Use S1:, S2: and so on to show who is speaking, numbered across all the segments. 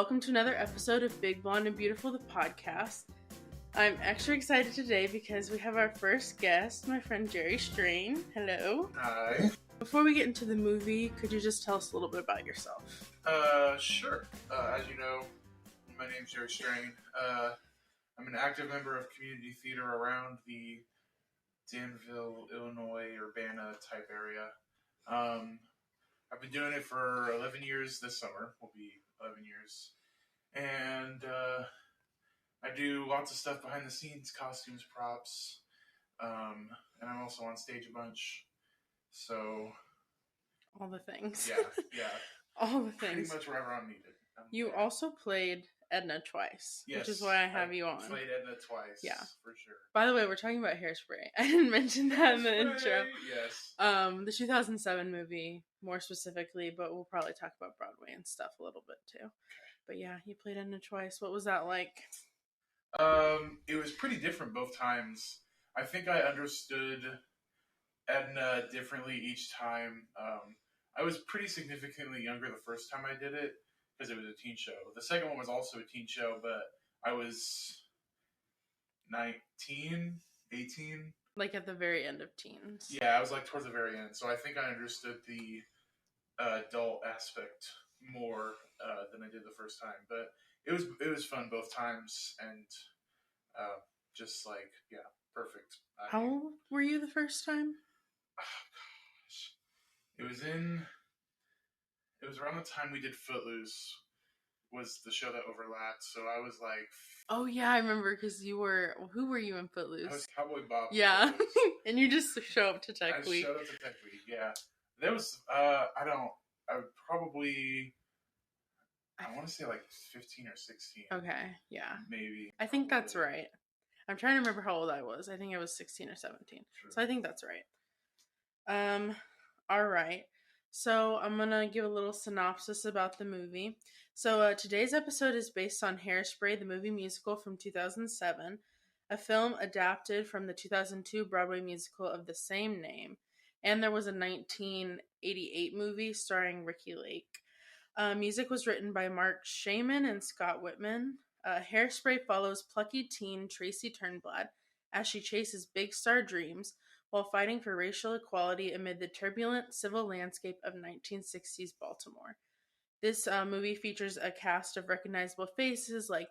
S1: welcome to another episode of Big Blonde and Beautiful, the podcast. I'm extra excited today because we have our first guest, my friend Jerry Strain. Hello.
S2: Hi.
S1: Before we get into the movie, could you just tell us a little bit about yourself?
S2: Sure. As you know, my name's Jerry Strain. I'm an active member of community theater around the Danville, Illinois, Urbana type area. I've been doing it for 11 years this summer. Will be 11 years. And I do lots of stuff behind the scenes, costumes, props. And I'm also on stage a bunch. So...
S1: all the things.
S2: Yeah.
S1: All the things.
S2: Pretty much wherever I'm needed.
S1: You
S2: there.
S1: also played Edna twice,
S2: Yes,
S1: which is why I have you on.
S2: Played Edna twice.
S1: Yeah.
S2: For sure.
S1: By the way, we're talking about Hairspray. I didn't mention that in the intro.
S2: Yes.
S1: The 2007 movie, more specifically, but we'll probably talk about Broadway and stuff a little bit too. But yeah, you played Edna twice. What was that like?
S2: It was pretty different both times. I think I understood Edna differently each time. I was pretty significantly younger the first time I did it because it was a teen show. The second one was also a teen show, but I was 19, 18.
S1: Like at the very end of teens.
S2: Yeah, I was like towards the very end. So I think I understood the adult aspect more than I did the first time. But it was fun both times, and just like, yeah, perfect.
S1: How old were you the first time?
S2: Oh, gosh. It was around the time we did Footloose, was the show that overlapped. So I was like...
S1: Oh, yeah, I remember, because who were you in Footloose?
S2: I was Cowboy Bob.
S1: Yeah, and you just show up to Tech Week.
S2: I showed up to Tech Week, yeah. There was, I would probably, I want to say like 15 or 16.
S1: Okay, yeah.
S2: Maybe.
S1: I think that's right. I'm trying to remember how old I was. I think I was 16 or 17.
S2: True.
S1: So I think that's right. All right. So I'm going to give a little synopsis about the movie. So today's episode is based on Hairspray, the movie musical from 2007, a film adapted from the 2002 Broadway musical of the same name. And there was a 1988 movie starring Ricky Lake. Music was written by Mark Shaman and Scott Whitman. Hairspray follows plucky teen Tracy Turnblad as she chases big star dreams while fighting for racial equality amid the turbulent civil landscape of 1960s Baltimore. This movie features a cast of recognizable faces like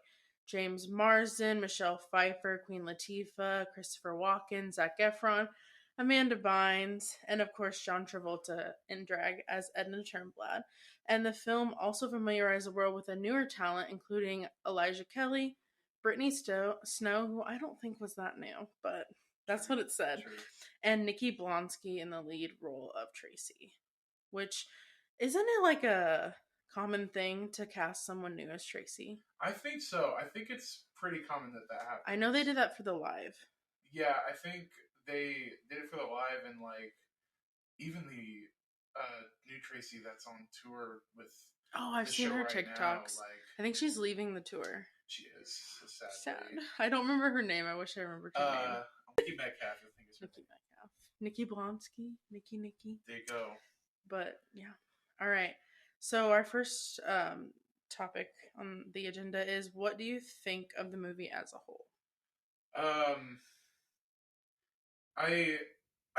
S1: James Marsden, Michelle Pfeiffer, Queen Latifah, Christopher Walken, Zac Efron, Amanda Bynes, and of course John Travolta in drag as Edna Turnblad. And the film also familiarized the world with a newer talent, including Elijah Kelly, Brittany Snow, who I don't think was that new, but that's what it said,
S2: True.
S1: And Nikki Blonsky in the lead role of Tracy. Which, isn't it like a common thing to cast someone new as Tracy?
S2: I think so. I think it's pretty common that happens.
S1: I know they did that for the live.
S2: Yeah, I think they did it for the live, and like even the new Tracy that's on tour with.
S1: Oh, I've seen her TikToks.
S2: Now,
S1: I think she's leaving the tour.
S2: She is sadly.
S1: Sad. I don't remember her name. I wish I remembered her name.
S2: Nikki Metcalf, I think is her
S1: Nikki Metcalf. Nikki Blonsky. Nikki.
S2: There you go. But
S1: yeah. All right. So our first topic on the agenda is, what do you think of the movie as a whole?
S2: I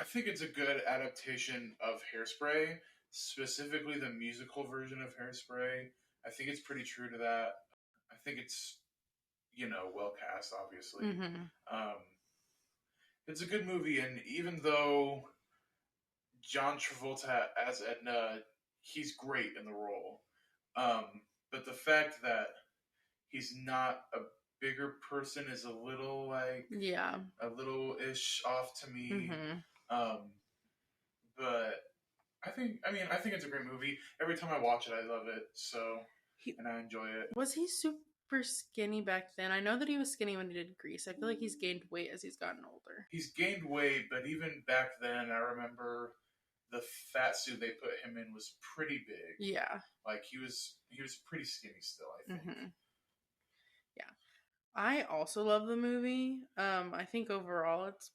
S2: think it's a good adaptation of Hairspray, specifically the musical version of Hairspray. I think it's pretty true to that. I think it's, well cast, obviously.
S1: Mm-hmm.
S2: It's a good movie, and even though John Travolta as Edna, he's great in the role. But the fact that he's not a bigger person is a little a little ish off to me.
S1: Mm-hmm.
S2: But I think it's a great movie. Every time I watch it, I love it. So, and I enjoy it.
S1: Was he super skinny back then? I know that he was skinny when he did Grease. I feel like he's gained weight as he's gotten older.
S2: He's gained weight, but even back then, I remember the fat suit they put him in was pretty big.
S1: Yeah.
S2: Like he was pretty skinny still, I think.
S1: Mm-hmm. Yeah. I also love the movie. I think overall it's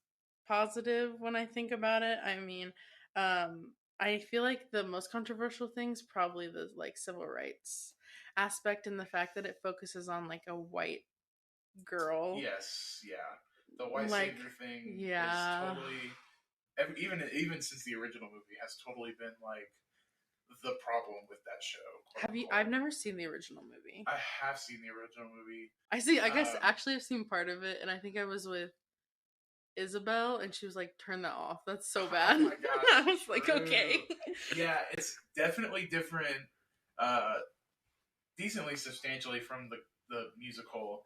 S1: positive when I think about it. I mean, I feel like the most controversial thing's probably the civil rights aspect in the fact that it focuses on like a white girl.
S2: Yes, yeah. The white
S1: Like,
S2: savior thing is
S1: yeah.
S2: totally, even since the original movie, has totally been like the problem with that show. Quote
S1: Have you?
S2: unquote.
S1: I've never seen the original movie.
S2: I have seen the original movie.
S1: I guess actually I've seen part of it, and I think I was with Isabel, and she was like, "Turn that off. That's so bad."
S2: Oh my gosh,
S1: I was like, "Okay."
S2: Yeah, it's definitely different, decently substantially from the musical.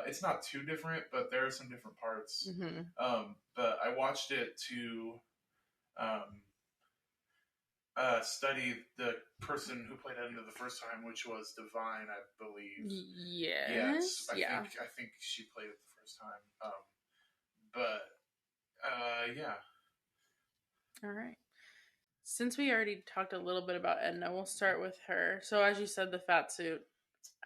S2: It's not too different, but there are some different parts. But I watched it to um, study the person who played Edna the first time, which was Divine, I believe.
S1: Yes. Yeah.
S2: I think she played it the first time. But yeah.
S1: All right. Since we already talked a little bit about Edna, we'll start with her. So, as you said, the fat suit.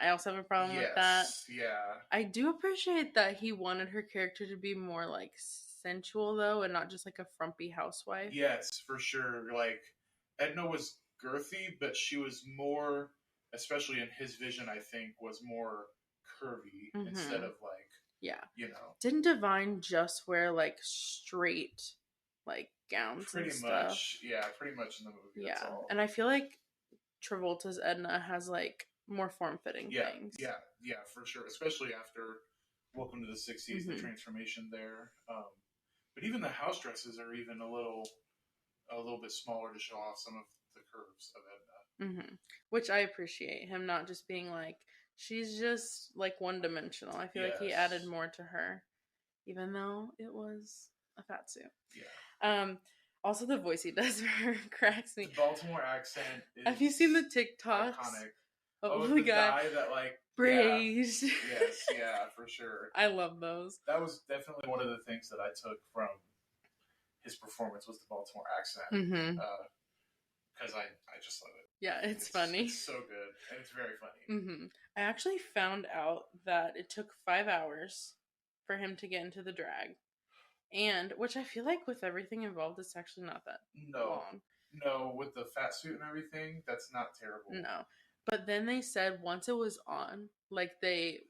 S1: I also have a problem with that.
S2: Yeah.
S1: I do appreciate that he wanted her character to be more like sensual, though, and not just like a frumpy housewife.
S2: Yes, for sure. Like Edna was girthy, but she was more, especially in his vision, I think, was more curvy instead of like,
S1: yeah,
S2: you know.
S1: Didn't Divine just wear like straight like gowns
S2: pretty
S1: and stuff?
S2: Much, yeah, pretty much in the movie.
S1: Yeah,
S2: that's all.
S1: And I feel like Travolta's Edna has like more form-fitting things.
S2: Yeah, for sure. Especially after Welcome to the '60s, the transformation there. But even the house dresses are even a little bit smaller to show off some of the curves of Edna.
S1: Which I appreciate him not just being like she's just like one-dimensional. I feel like he added more to her, even though it was a fat suit.
S2: Yeah.
S1: Also, the voice he does for her cracks me.
S2: The Baltimore accent is
S1: Have you seen the TikToks?
S2: Iconic.
S1: The guy
S2: that like
S1: braised.
S2: Yeah. Yes, yeah, for sure.
S1: I love those.
S2: That was definitely one of the things that I took from his performance was the Baltimore accent. Because I just love it.
S1: Yeah, it's funny.
S2: It's so good, and it's very funny.
S1: I actually found out that it took 5 hours for him to get into the drag. And, which I feel like with everything involved, it's actually not that long.
S2: No, with the fat suit and everything, that's not terrible.
S1: No. But then they said once it was on, like they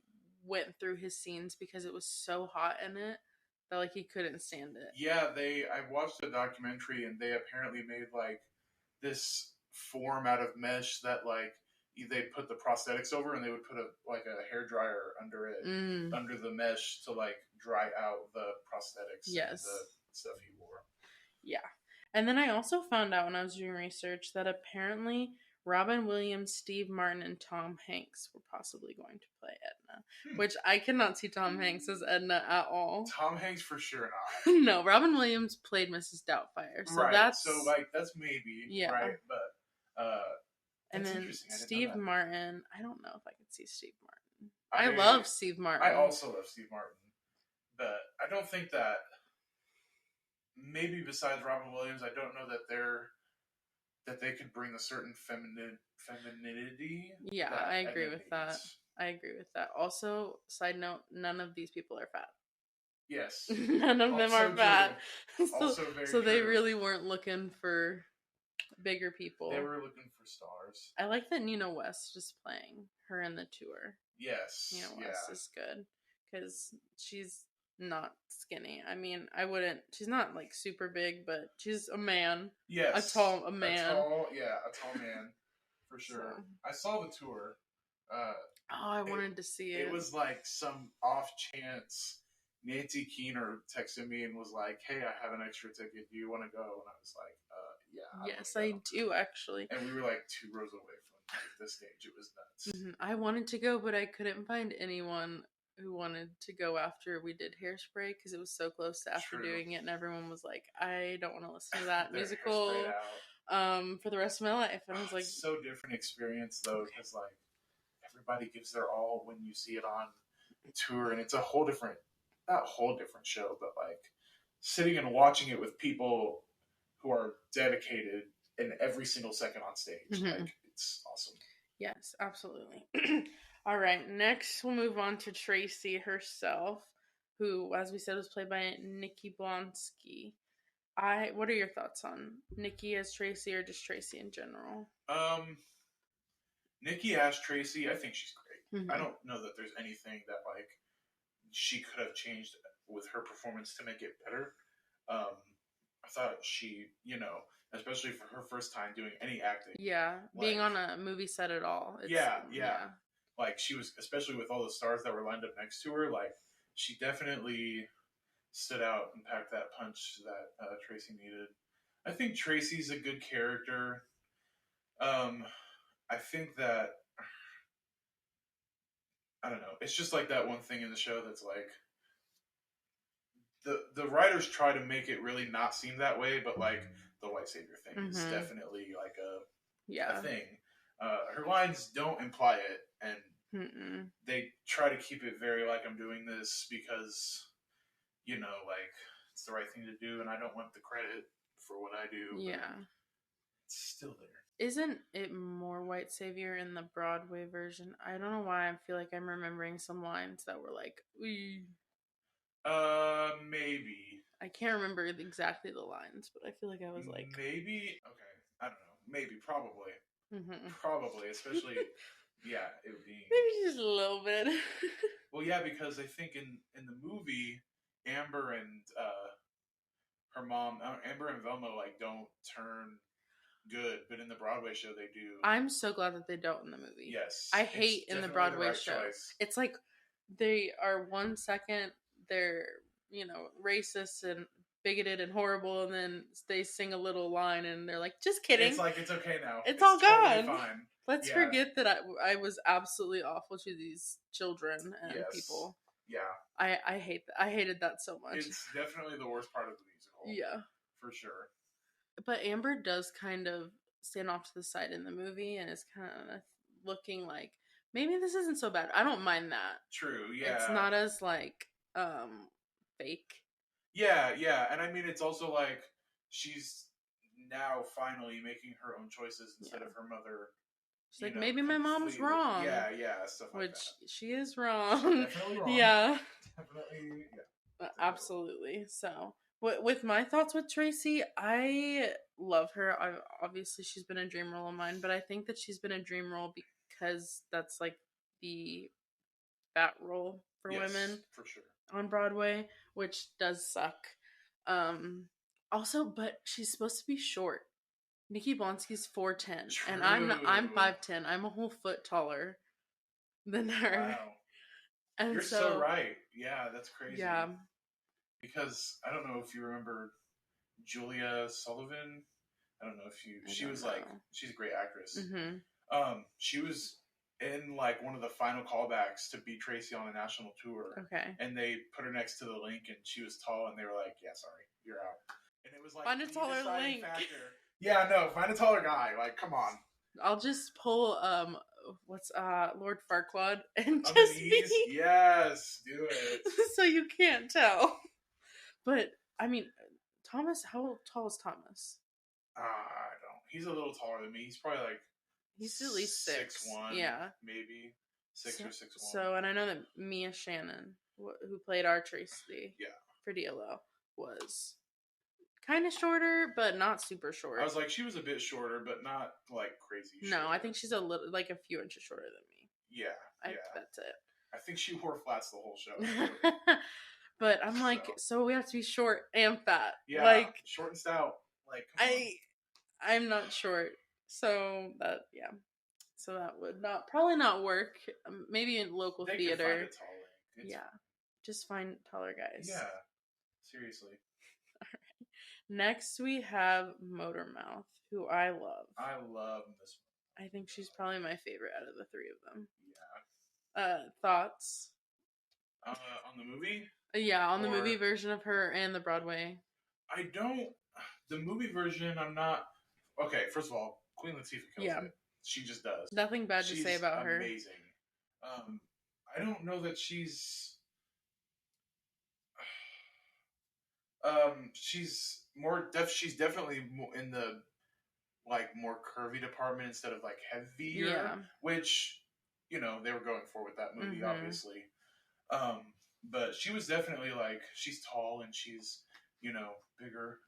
S1: went through his scenes because it was so hot in it that like he couldn't stand it.
S2: Yeah, I watched a documentary and they apparently made like this form out of mesh that like they put the prosthetics over and they would put a hair dryer under it under the mesh to like dry out the prosthetics and the stuff he wore.
S1: Yeah. And then I also found out when I was doing research that apparently Robin Williams, Steve Martin, and Tom Hanks were possibly going to play Edna, which I cannot see Tom Hanks as Edna at all.
S2: Tom Hanks for sure not.
S1: No, Robin Williams played Mrs. Doubtfire, so
S2: right.
S1: that's
S2: that's maybe right, but
S1: and then Steve Martin, I don't know if I could see Steve Martin. I love Steve Martin.
S2: I also love Steve Martin, but I don't think that. Maybe besides Robin Williams, I don't know that they could bring a certain femininity.
S1: Yeah, I agree with that. I agree with that. Also, side note, none of these people are fat.
S2: Yes.
S1: None of them are fat. So they
S2: true.
S1: really weren't looking for bigger people.
S2: They were looking for stars.
S1: I like that Nina West is playing her in the tour.
S2: Yes.
S1: Nina West is good because she's not skinny. I mean, she's not like super big, but she's a man.
S2: Yes.
S1: A tall man.
S2: A tall man. For sure. So. I saw the tour.
S1: I wanted to see it.
S2: It was like some off chance. Nancy Keener texted me and was like, "Hey, I have an extra ticket. Do you want to go?" And I was like, "Yeah."
S1: Yes, I do actually.
S2: And we were like 2 rows away from the stage. It was nuts.
S1: I wanted to go, but I couldn't find anyone who wanted to go after we did Hairspray because it was so close to after doing it, and everyone was like, "I don't want to listen to that musical for the rest of my life." And I was like,
S2: so different experience though, because like everybody gives their all when you see it on tour, and it's a whole different. Not a whole different show, but like sitting and watching it with people who are dedicated in every single second on stage. Like it's awesome.
S1: Yes, absolutely. All right, next we'll move on to Tracy herself, who, as we said, was played by Nikki Blonsky. What are your thoughts on Nikki as Tracy or just Tracy in general?
S2: Nikki as Tracy, I think she's great. I
S1: Mm-hmm.
S2: don't know that there's anything that like she could have changed with her performance to make it better. Um, I thought she, especially for her first time doing any acting,
S1: Yeah, being
S2: like,
S1: on a movie set at all.
S2: yeah,
S1: Yeah.
S2: like she was, especially with all the stars that were lined up next to her, like she definitely stood out and packed that punch that Tracy needed. I think Tracy's a good character. Um, I think that I don't know. It's just like that one thing in the show that's like the writers try to make it really not seem that way, but like the white savior thing is
S1: Mm-hmm.
S2: definitely like a
S1: Yeah.
S2: thing. Her lines don't imply it, and
S1: Mm-mm.
S2: they try to keep it very like I'm doing this because like it's the right thing to do, and I don't want the credit for what I do, but
S1: Yeah.
S2: it's still there.
S1: Isn't it more white savior in the Broadway version? I don't know why I feel like I'm remembering some lines that were like, "Ooh."
S2: Maybe.
S1: I can't remember exactly the lines, but I feel like I was like,
S2: Maybe. Okay. I don't know. Maybe. Probably.
S1: mm-hmm.
S2: Probably. Especially. Yeah. It being.
S1: Maybe just a little bit.
S2: Well, yeah, because I think in the movie, Amber and her mom, Amber and Velma, like don't turn good, but in the Broadway show they do.
S1: I'm so glad that they don't in the movie.
S2: Yes.
S1: I hate in the Broadway
S2: right
S1: show.
S2: choice.
S1: It's like they are 1 second they're, racist and bigoted and horrible, and then they sing a little line and they're like, just kidding.
S2: It's like it's okay now.
S1: It's all
S2: totally
S1: gone.
S2: fine.
S1: Let's forget that I was absolutely awful to these children and people.
S2: Yeah.
S1: I hate that. I hated that so much.
S2: It's definitely the worst part of the musical.
S1: Yeah.
S2: For sure.
S1: But Amber does kind of stand off to the side in the movie and is kind of looking like, maybe this isn't so bad. I don't mind that.
S2: True, yeah.
S1: It's not as like fake.
S2: Yeah, and I mean it's also like she's now finally making her own choices instead of her mother.
S1: She's like, maybe my mom's wrong.
S2: Yeah, stuff like that.
S1: Which she is wrong.
S2: She's definitely wrong.
S1: Yeah.
S2: Definitely, yeah.
S1: Absolutely. So, with my thoughts with Tracy, I love her. Obviously, she's been a dream role of mine, but I think that she's been a dream role because that's like the fat role for women
S2: for sure
S1: on Broadway, which does suck. Also, but she's supposed to be short. Nikki Blonsky's 4'10", and I'm 5'10". I'm a whole foot taller than her.
S2: Wow.
S1: And
S2: you're so right. Yeah, that's crazy.
S1: Yeah.
S2: Because I don't know if you remember Julia Sullivan. I don't know if you. She's a great actress.
S1: Mm-hmm.
S2: She was in like one of the final callbacks to beat Tracy on a national tour.
S1: Okay.
S2: And they put her next to the Link, and she was tall, and they were like, "Yeah, sorry, you're out." And it was like
S1: find a taller Link.
S2: Factor. Yeah, no, find a taller guy. Like, come on.
S1: I'll just pull Lord Farquaad and just be...
S2: Yes, do it.
S1: So you can't tell. But I mean, Thomas, how tall is Thomas?
S2: I don't. He's a little taller than me. He's probably like.
S1: He's at least 6'1". Yeah,
S2: maybe 6 or 6'1".
S1: So, and I know that Mia Shannon, who played our Tracy, for DLO, was kind of shorter, but not super short.
S2: I was like, she was a bit shorter, but not like crazy.
S1: No, I think she's a little, like a few inches shorter than me.
S2: Yeah,
S1: that's it.
S2: I think she wore flats the whole show.
S1: But I'm like, so we have to be short and fat.
S2: Yeah,
S1: like
S2: short and stout. Like
S1: I'm not short, so that so that would probably not work. Maybe in local theater.
S2: Could find a tall Link.
S1: Just find taller guys.
S2: Yeah, seriously.
S1: All right. Next we have Motormouth, who I love.
S2: I love this
S1: one. I think she's probably my favorite out of the three of them.
S2: Yeah.
S1: Thoughts?
S2: On the movie?
S1: Yeah, on the movie version of her and the Broadway.
S2: The movie version, I'm not. Okay, first of all, Queen Latifah kills it. She just does.
S1: Nothing bad to say about her.
S2: Amazing. I don't know that she's. She's more she's definitely in the like more curvy department instead of like heavier, which they were going for with that movie, obviously. But she was definitely like she's tall and she's bigger.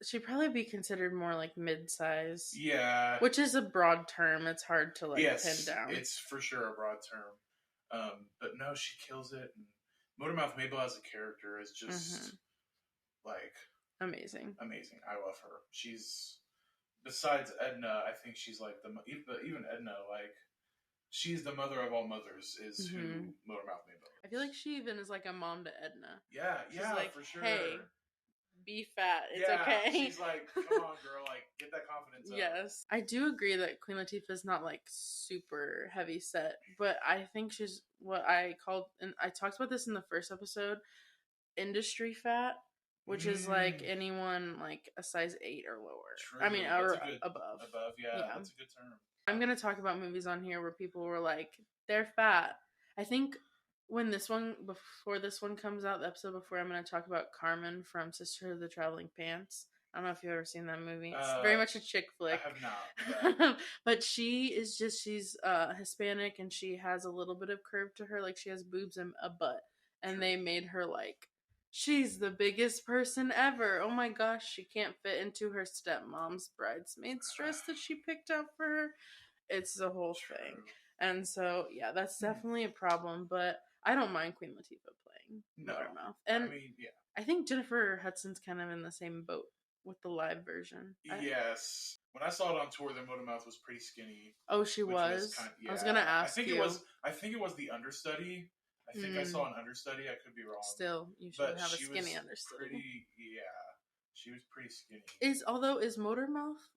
S1: she'd probably be considered more like mid-size.
S2: Yeah.
S1: Which is a broad term. It's hard to like pin down.
S2: It's for sure a broad term. But no, she kills it. And Motormouth Mabel as a character is just like
S1: amazing.
S2: I love her. She's besides Edna, I think she's like even Edna, like she's the mother of all mothers. Is who Motormouth Mabel is.
S1: I feel like she even is like a mom to Edna.
S2: Yeah, she's like, for sure.
S1: Hey, be fat. It's okay.
S2: She's like, come on, girl, like get that confidence up.
S1: Yes, I do agree that Queen Latifah is not like super heavy set, but I think she's what I called, and I talked about this in the first episode, industry fat, which is like anyone like a size 8 or lower.
S2: True.
S1: I mean, or above.
S2: Above, yeah, that's a good term.
S1: I'm gonna talk about movies on here where people were like, they're fat. I think before this one comes out, the episode before, I'm gonna talk about Carmen from Sisterhood of the Traveling Pants. I don't know if you've ever seen that movie. It's very much a chick flick.
S2: I have not.
S1: But she's Hispanic and she has a little bit of curve to her. Like she has boobs and a butt. And they made her like, she's the biggest person ever. Oh my gosh, she can't fit into her stepmom's bridesmaid's dress that she picked out for her. It's the whole thing. And so, yeah, that's definitely a problem. But I don't mind Queen Latifah playing Motormouth. And I think Jennifer Hudson's kind of in the same boat with the live version.
S2: Yes. When I saw it on tour, the Motormouth was pretty skinny.
S1: Oh, she was? I was going to ask you.
S2: I think it was the understudy. I think I saw an understudy. I could be wrong.
S1: Still, you should have a skinny understudy.
S2: She was pretty skinny.
S1: Is Motormouth?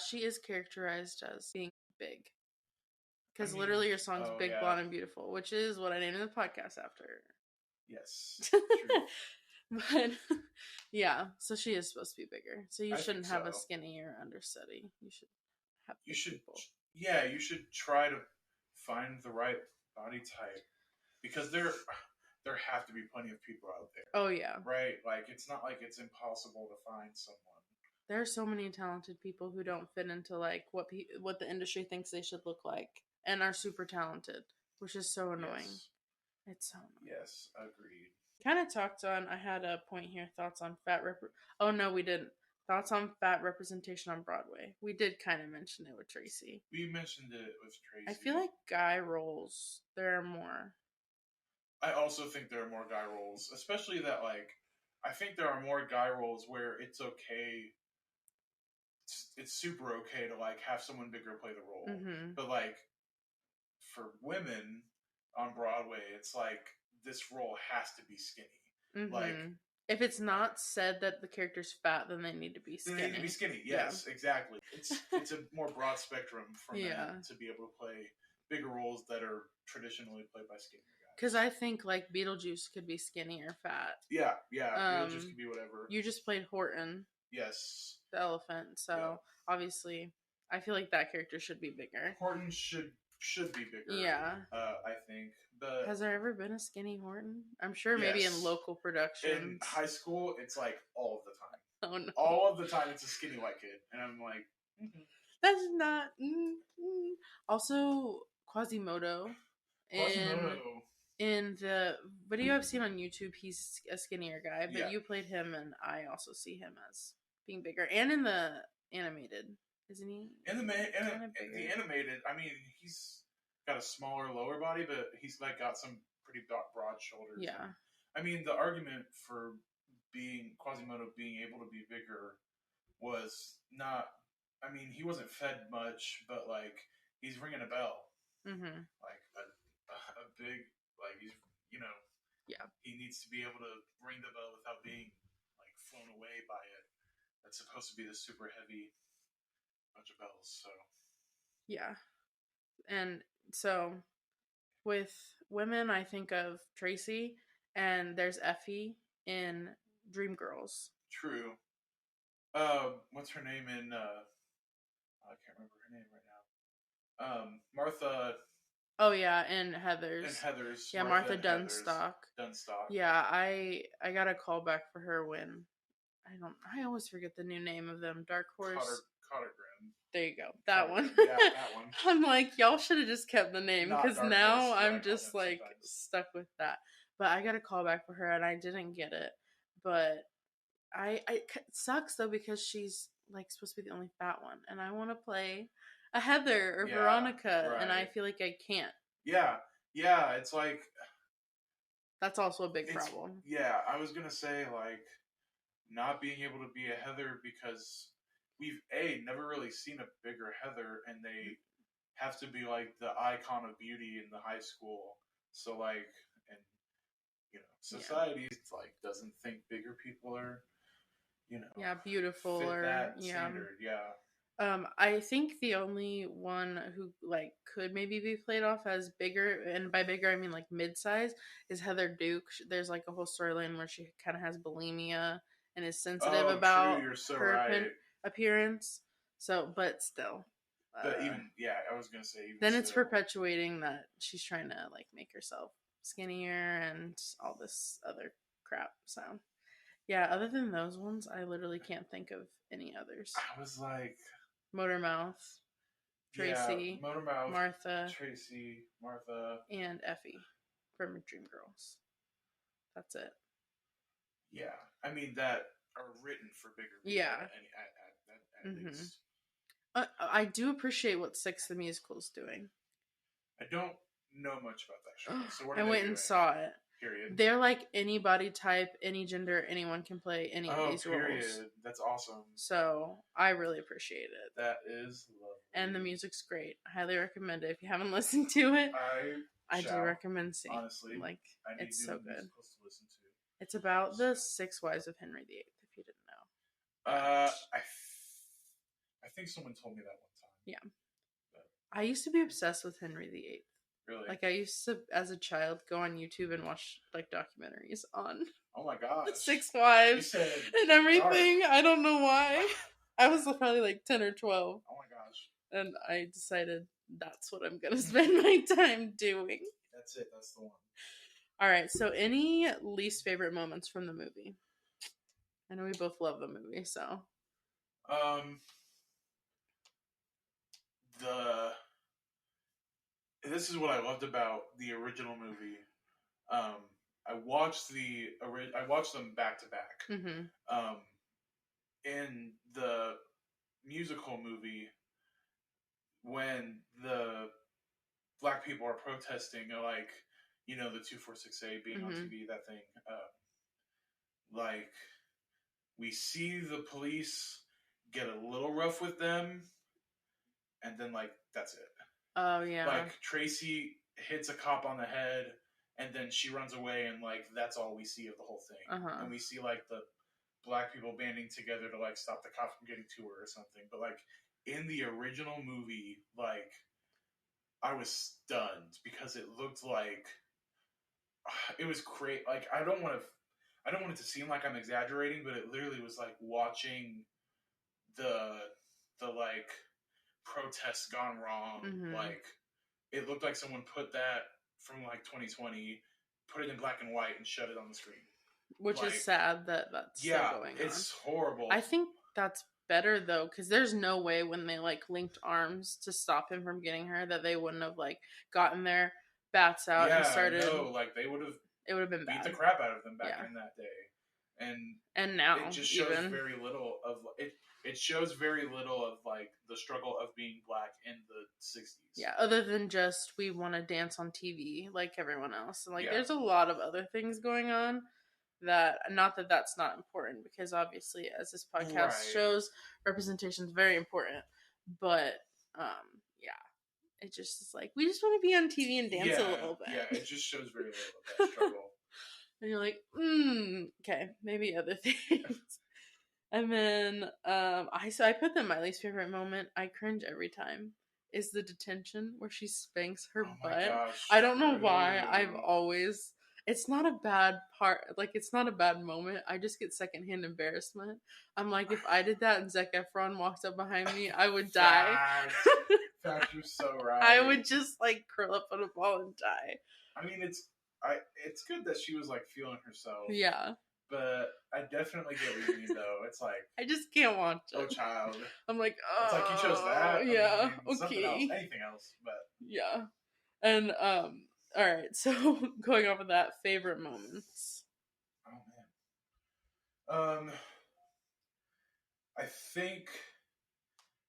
S1: She is characterized as being big. Because literally your song's Big, Blonde, and Beautiful, which is what I named the podcast after.
S2: Yes. True.
S1: But, yeah, so she is supposed to be bigger. So you shouldn't have a skinnier understudy. You should have people.
S2: Yeah, you should try to find the right body type. Because there have to be plenty of people out there.
S1: Oh, yeah.
S2: Right? Like, it's not like it's impossible to find someone.
S1: There are so many talented people who don't fit into, like, what the industry thinks they should look like. And are super talented, which is so annoying.
S2: Yes.
S1: It's so annoying.
S2: Yes, agreed.
S1: Kind of talked on, I had a point here, thoughts on oh no, we didn't. Thoughts on fat representation on Broadway. We did kind of mention it with Tracy.
S2: We mentioned it with Tracy.
S1: I feel like guy roles, there are more.
S2: I also think there are more guy roles, especially that, like, I think there are more guy roles where it's okay, it's super okay to, like, have someone bigger play the role.
S1: Mm-hmm.
S2: But, like, for women on Broadway, it's like, this role has to be skinny.
S1: Mm-hmm.
S2: Like,
S1: if it's not said that the character's fat, then they need to be skinny.
S2: They need to be skinny, yes, exactly. It's a more broad spectrum for men to be able to play bigger roles that are traditionally played by skinnier guys.
S1: Because I think, like, Beetlejuice could be skinny or fat.
S2: Yeah, Beetlejuice could be whatever.
S1: You just played Horton.
S2: Yes.
S1: The elephant, so obviously, I feel like that character should be bigger.
S2: Horton should be bigger.
S1: Yeah.
S2: I think. But
S1: has there ever been a skinny Horton? I'm sure maybe in local productions.
S2: In high school, it's like all of the time.
S1: Oh no.
S2: All of the time, it's a skinny white kid. And I'm like,
S1: that's not... Also, Quasimodo. In the video I've seen on YouTube, he's a skinnier guy, but you played him, and I also see him as being bigger. And in the animated, isn't he?
S2: In the animated, I mean, he's got a smaller lower body, but he's like got some pretty broad shoulders.
S1: Yeah.
S2: I mean, the argument for Quasimodo being able to be bigger was not. I mean, he wasn't fed much, but like he's ringing a bell.
S1: Mm-hmm.
S2: Like a big, like he's, he needs to be able to ring the bell without being like flown away by it. That's supposed to be the super heavy bunch of bells. So
S1: yeah, and so with women, I think of Tracy, and there's Effie in Dreamgirls.
S2: True. What's her name in? I can't remember her name right now. Martha.
S1: Oh yeah, and Heathers. Yeah, Martha Dunstock. Yeah, I got a call back for her when I always forget the new name of them. Dark Horse.
S2: Cottergrim.
S1: There you go. That one.
S2: Yeah, that one.
S1: I'm like, y'all should have just kept the name, because now I'm just like stuck with that. But I got a call back for her and I didn't get it. But It sucks though because she's like supposed to be the only fat one, and I want to play a Heather or
S2: Yeah,
S1: Veronica, and I
S2: right.
S1: feel like I can't.
S2: Yeah, yeah. It's like
S1: That's also a big
S2: it's
S1: problem.
S2: yeah. I was gonna say like not being able to be a Heather because we've never really seen a bigger Heather, and they have to be like the icon of beauty in the high school. So like, and
S1: Yeah,
S2: society like doesn't think bigger people are you know
S1: yeah, beautiful
S2: fit
S1: or
S2: that
S1: yeah.
S2: standard. Yeah.
S1: I think the only one who like could maybe be played off as bigger, and by bigger I mean like mid-size, is Heather Duke. There's like a whole storyline where she kind of has bulimia and is sensitive
S2: Oh, true.
S1: about
S2: You're so
S1: her
S2: right.
S1: appearance. So, but still,
S2: But
S1: uh,
S2: even yeah, I was gonna say even
S1: then it's
S2: still.
S1: perpetuating that she's trying to like make herself skinnier and all this other crap. So, yeah. Other than those ones, I literally can't think of any others.
S2: I was like,
S1: Motormouth,
S2: yeah,
S1: Tracy,
S2: Motormouth,
S1: Martha,
S2: Tracy, Martha.
S1: and Effie from Dreamgirls. That's it.
S2: Yeah, I mean that are written for bigger people
S1: Yeah.
S2: at
S1: hmm
S2: least.
S1: I do appreciate what Six the Musical is doing.
S2: I don't know much about that show. So what
S1: I
S2: are they
S1: went
S2: doing?
S1: and saw it.
S2: Period.
S1: They're like any body type, any gender, anyone can play any of these
S2: period.
S1: roles.
S2: That's awesome.
S1: So I really appreciate it.
S2: That is lovely.
S1: And the music's great. I highly recommend it. If you haven't listened to it, I do
S2: shall,
S1: recommend seeing.
S2: honestly.
S1: Like
S2: I need
S1: it's
S2: new
S1: so good.
S2: musicals to listen to.
S1: It's about the 6 wives of Henry VIII. If you didn't know.
S2: I think someone told me that one time.
S1: Yeah. I used to be obsessed with Henry VIII.
S2: Really?
S1: Like I used to, as a child, go on YouTube and watch like documentaries on
S2: oh my gosh,
S1: the 6 wives and everything. Dark. I don't know why. I was probably like 10 or 12.
S2: Oh my gosh.
S1: And I decided that's what I'm gonna spend my time doing.
S2: That's it. That's the one.
S1: All right. So, any least favorite moments from the movie? I know we both love the movie, so.
S2: This is what I loved about the original movie. I watched them back to back.
S1: Mm-hmm.
S2: In the musical movie, when the black people are protesting, like the 246A being on TV, that thing, like we see the police get a little rough with them, and then like that's it.
S1: Oh yeah.
S2: Like Tracy hits a cop on the head, and then she runs away, and like that's all we see of the whole thing. And we see like the black people banding together to like stop the cop from getting to her or something. But like in the original movie, like I was stunned because it looked like it was great. Like I don't want it to seem like I'm exaggerating, but it literally was like watching the like protests gone wrong.
S1: Mm-hmm.
S2: Like it looked like someone put that from like 2020, put it in black and white, and shut it on the screen.
S1: Which is sad that that's still going on.
S2: It's horrible.
S1: I think that's better though, because there's no way when they like linked arms to stop him from getting her that they wouldn't have like gotten their bats out and started.
S2: No, like they would have.
S1: It would have been
S2: beat
S1: bad.
S2: the crap out of them back in that day,
S1: and now
S2: it just shows very little of it. It shows very little of like the struggle of being black in the 60s.
S1: Yeah, other than just we want to dance on TV like everyone else. And like there's a lot of other things going on that not that that's not important, because obviously as this podcast shows, representation is very important. But it just is like we just want to be on TV and dance a little bit.
S2: Yeah, it just shows very little of that struggle.
S1: And you're like, okay, maybe other things. And then I put them my least favorite moment. I cringe every time. Is the detention where she spanks her butt.
S2: Gosh,
S1: I don't know why. It's not a bad part. Like, it's not a bad moment. I just get secondhand embarrassment. I'm like, if I did that and Zac Efron walked up behind me, I would die.
S2: Fact, you're so right.
S1: I would just like curl up on a ball and die.
S2: I mean, it's good that she was like feeling herself.
S1: Yeah.
S2: But I definitely get what you mean, though. It's like
S1: I just can't watch it.
S2: Oh, child.
S1: I'm like,
S2: it's like you chose that.
S1: Yeah.
S2: Okay. Anything else, but
S1: yeah. And all right. So going off of that, favorite moments.
S2: Oh man. think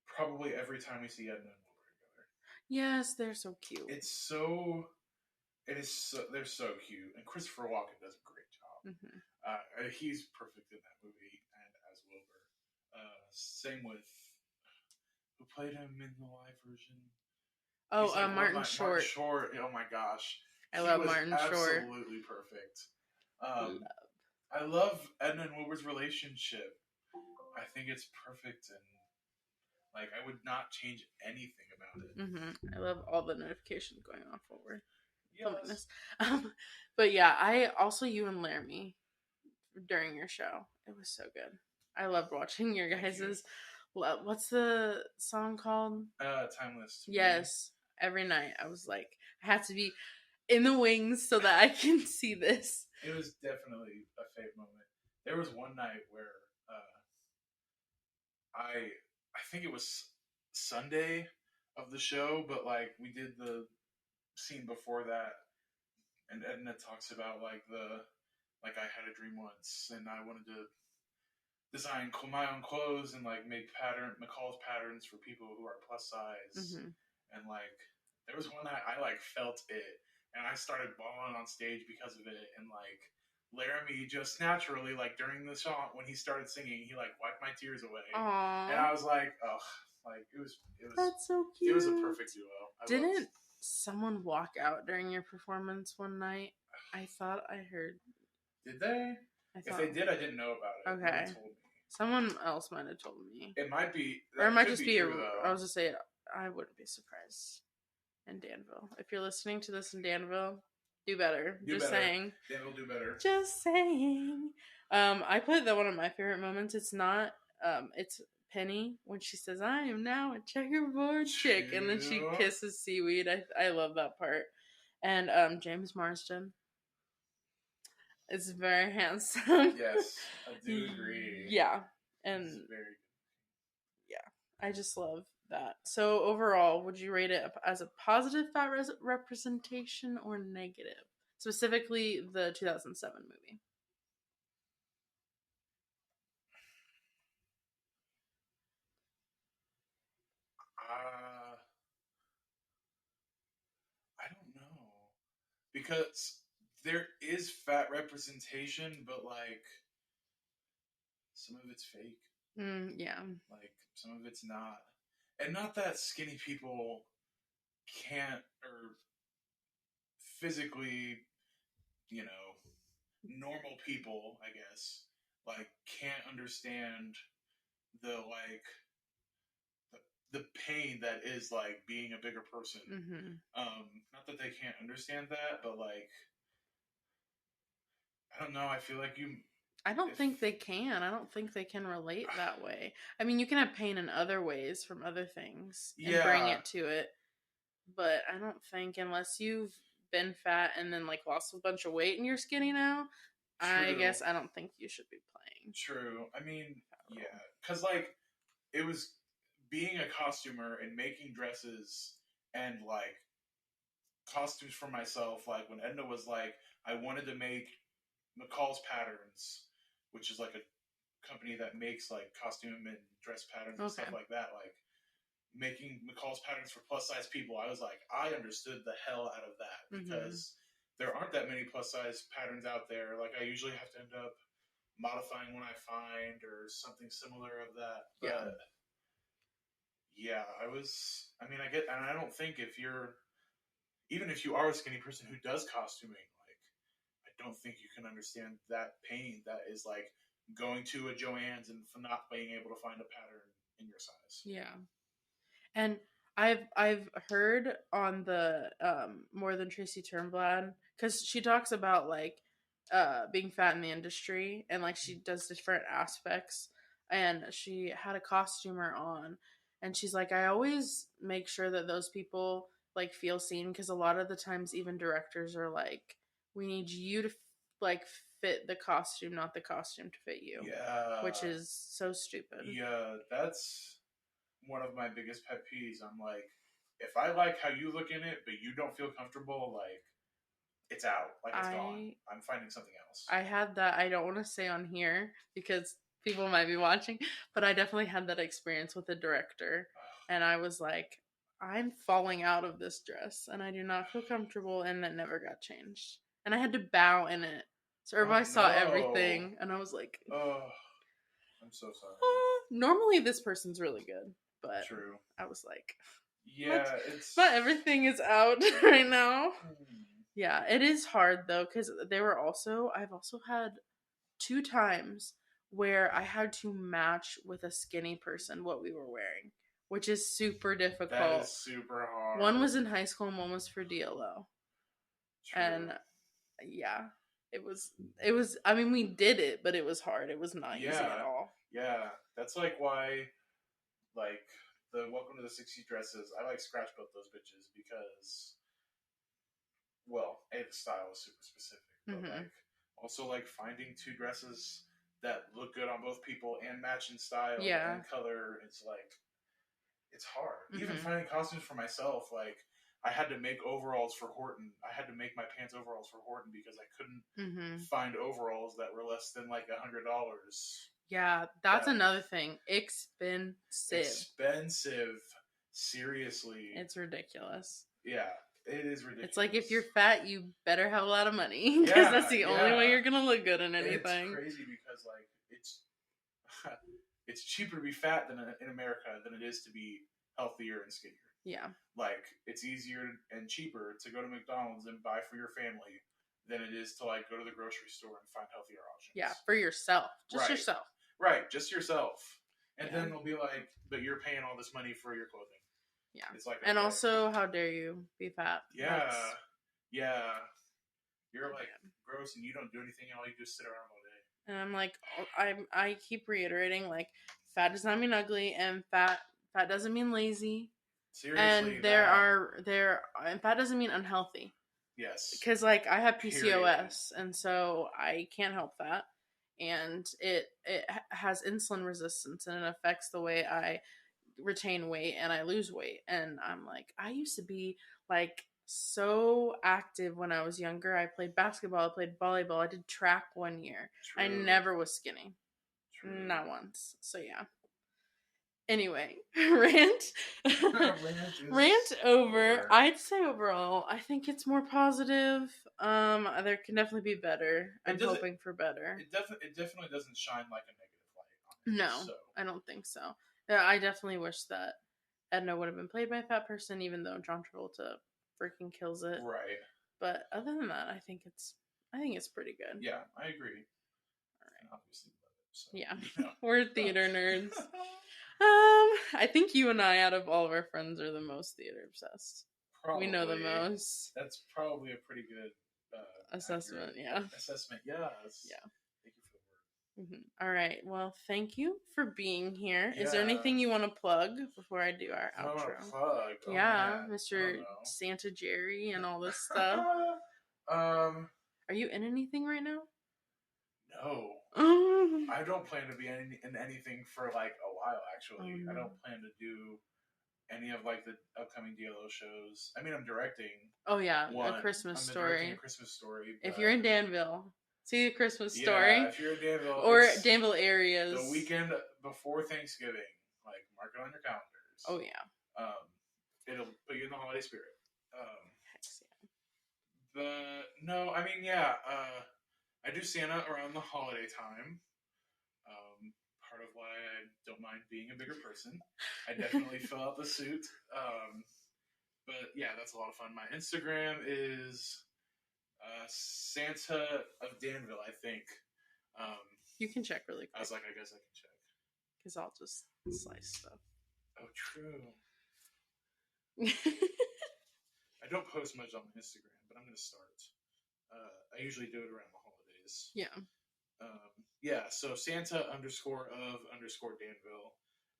S2: probably every time we see Edna and Wilbur together.
S1: Yes, they're so cute.
S2: They're so cute, and Christopher Walken does a great job. He's perfect in that movie, and as Wilbur. Same with who played him in the live version.
S1: Oh, Martin Short.
S2: Martin Short. Oh my gosh,
S1: I love Martin Short.
S2: Absolutely perfect. I love Edna and Wilbur's relationship. I think it's perfect, and like I would not change anything about it.
S1: I love all the notifications going off while we're filming
S2: Yes.
S1: this. But yeah, I also you and Laramie during your show. It was so good. I loved watching your guys's. What's the song called?
S2: Timeless.
S1: Yes. Every night I was like, I had to be in the wings so that I can see this.
S2: It was definitely a fave moment. There was one night where I think it was Sunday of the show, but like we did the scene before that, and Edna talks about like I had a dream once, and I wanted to design my own clothes and like make McCall's patterns for people who are plus size, and like there was one night I like felt it, and I started bawling on stage because of it, and like Laramie just naturally, like during the song when he started singing, he like wiped my tears away.
S1: Aww.
S2: And I was like, oh, like it was.
S1: That's so cute.
S2: It was a perfect duo.
S1: Didn't someone walk out during your performance one night? I thought I heard.
S2: Did they? If they did, I didn't know about it.
S1: Okay.
S2: They told me.
S1: Someone else might have told me.
S2: It might be.
S1: Or it might just be true, I was just saying, I wouldn't be surprised. In Danville, if you're listening to this in Danville, do better. Just saying.
S2: Danville, do better.
S1: Just saying. I put that one of my favorite moments. It's not. It's Penny when she says, "I am now a checkerboard chick," and then she kisses seaweed. I love that part. And James Marsden is very handsome.
S2: Yes, I do agree.
S1: Yeah, and I just love that. So overall, would you rate it as a positive fat representation or negative? Specifically, the 2007 movie.
S2: I don't know, because there is fat representation, but like some of it's fake.
S1: Yeah.
S2: Like some of it's not. And not that skinny people can't, or physically, normal people, I guess, like can't understand the the pain that is like being a bigger person. Not that they can't understand that, but like I don't know, I feel like
S1: I don't think they can. I don't think they can relate that way. I mean, you can have pain in other ways from other things and bring it to it. But I don't think, unless you've been fat and then like lost a bunch of weight and you're skinny now, I guess I don't think you should be playing.
S2: True. I mean, yeah. Because like, it was being a costumer and making dresses and like costumes for myself. Like when Edna was like, I wanted to make McCall's Patterns, which is like a company that makes like costume and dress patterns and stuff like that. Like making McCall's Patterns for plus size people, I was like, I understood the hell out of that because there aren't that many plus size patterns out there. Like I usually have to end up modifying one I find or something similar of that. But yeah, I get, and I don't think even if you are a skinny person who does costuming, like, I don't think you can understand that pain that is like going to a Joann's and not being able to find a pattern in your size.
S1: Yeah. And I've heard on the More Than Tracy Turnblad, because she talks about like being fat in the industry and like she does different aspects, and she had a costumer on and she's like, I always make sure that those people like feel seen, because a lot of the times even directors are like, we need you to like fit the costume, not the costume to fit you.
S2: Yeah.
S1: Which is so stupid.
S2: Yeah, that's one of my biggest pet peeves. I'm like, if I like how you look in it, but you don't feel comfortable, like, it's out. Like, it's gone. I'm finding something else.
S1: I had that. I don't want to say on here because people might be watching, but I definitely had that experience with the director, and I was like, I'm falling out of this dress, and I do not feel comfortable, and that never got changed, and I had to bow in it, so everybody saw
S2: no.
S1: everything, and I was like,
S2: Oh, I'm so sorry.
S1: normally this person's really good, but
S2: True.
S1: I was like,
S2: Yeah, it's
S1: not everything is out right now.
S2: Hmm.
S1: Yeah, it is hard though, because I've also had 2 times where I had to match with a skinny person what we were wearing, which is super
S2: That
S1: difficult.
S2: is super hard.
S1: One was in high school and one was for DLO.
S2: True.
S1: And yeah, it was I mean we did it, but it was hard. It was not easy at all.
S2: Yeah, that's like why, like, the Welcome to the 60s dresses, I like scratch built those bitches because, well, A, the style is super specific, but like, also like finding two dresses that look good on both people and match in style and color, it's like, it's hard. Even finding costumes for myself, like, I had to make overalls for Horton. I had to make my pants overalls for Horton because I couldn't find overalls that were less than like $100.
S1: Yeah, that's another thing. Expensive.
S2: Seriously.
S1: It's ridiculous.
S2: Yeah, it is ridiculous.
S1: It's like if you're fat, you better have a lot of money because that's the only way you're gonna look good in anything.
S2: It's crazy because like it's cheaper to be fat in America than it is to be healthier and skinnier.
S1: Yeah.
S2: Like, it's easier and cheaper to go to McDonald's and buy for your family than it is to like go to the grocery store and find healthier options.
S1: Yeah, for yourself. Just yourself.
S2: Right, just yourself. And then they'll be like, but you're paying all this money for your clothing.
S1: Yeah.
S2: It's like,
S1: and also, how dare you be fat?
S2: Yeah. Yeah. You're like gross and you don't do anything and all you just sit around all day.
S1: And I'm like, I keep reiterating, like, fat does not mean ugly, and fat doesn't mean lazy.
S2: Seriously.
S1: And and fat doesn't mean unhealthy.
S2: Yes.
S1: Because, like, I have PCOS, and so I can't help that. And it has insulin resistance, and it affects the way I retain weight and I lose weight. And I'm like, I used to be, like, so active when I was younger. I played basketball, I played volleyball, I did track 1 year. True. I never was skinny. True. Not once. So, yeah. Anyway, rant over. I'd say overall, I think it's more positive. There can definitely be better. I'm hoping for better.
S2: It definitely doesn't shine like a negative light on it.
S1: No, so. I don't think so. I definitely wish that Edna would have been played by a fat person, even though John Travolta freaking kills it.
S2: Right.
S1: But other than that, I think it's pretty good.
S2: Yeah, I agree.
S1: All right.
S2: Obviously love it. So,
S1: yeah, we're theater nerds. I think you and I, out of all of our friends, are the most theater obsessed. Probably. We know the most.
S2: That's probably a pretty good
S1: assessment. Yeah.
S2: Assessment. Yes.
S1: Yeah.
S2: Thank you for the word.
S1: All right. Well, thank you for being here. Yeah. Is there anything you want to plug before I do our outro?
S2: Plug. Oh,
S1: yeah, man. Mr. Santa Jerry and all this stuff. Are you in anything right now?
S2: No. I don't plan to be in anything for like a while, actually. I don't plan to do any of like the upcoming DLO shows. I mean, I'm directing.
S1: Oh, yeah. A Christmas Story.
S2: A Christmas Story.
S1: If you're in Danville, see A Christmas Story.
S2: Yeah, if you're in Danville.
S1: Or Danville areas.
S2: The weekend before Thanksgiving. Like, mark it on your calendars.
S1: Oh, yeah.
S2: It'll put you in the holiday spirit.
S1: Heck yeah.
S2: But, no, I mean, yeah. I do Santa around the holiday time. Part of why I don't mind being a bigger person. I definitely fill out the suit. But yeah, that's a lot of fun. My Instagram is Santa of Danville, I think.
S1: You can check really quick.
S2: I was like, I guess I can check.
S1: Because I'll just slice stuff.
S2: Oh, true. I don't post much on my Instagram, but I'm going to start. I usually do it around the holidays.
S1: Yeah.
S2: Yeah, so Santa_of_Danville.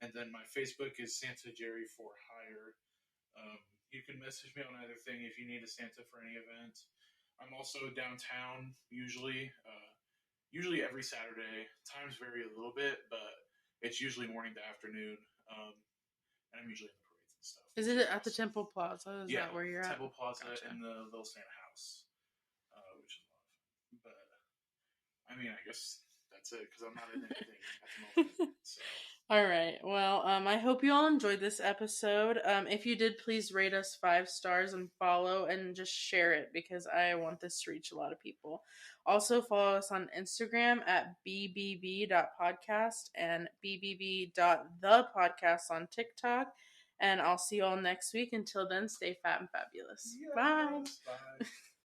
S2: And then my Facebook is Santa Jerry for Hire. You can message me on either thing if you need a Santa for any event. I'm also downtown usually. Usually every Saturday. Times vary a little bit, but it's usually morning to afternoon. And I'm usually in the parades and stuff.
S1: Is it at the Temple Plaza? Is that where you're
S2: Temple
S1: at?
S2: Plaza in the Little Santa House, which is a lot of fun. But I mean, I guess That's it, because I'm not in anything at the moment. So.
S1: All right. Well, I hope you all enjoyed this episode. If you did, please rate us 5 stars and follow and just share it because I want this to reach a lot of people. Also, follow us on Instagram at bbb.podcast and bbb.thepodcast on TikTok. And I'll see you all next week. Until then, stay fat and fabulous.
S2: Yes,
S1: Bye.
S2: bye.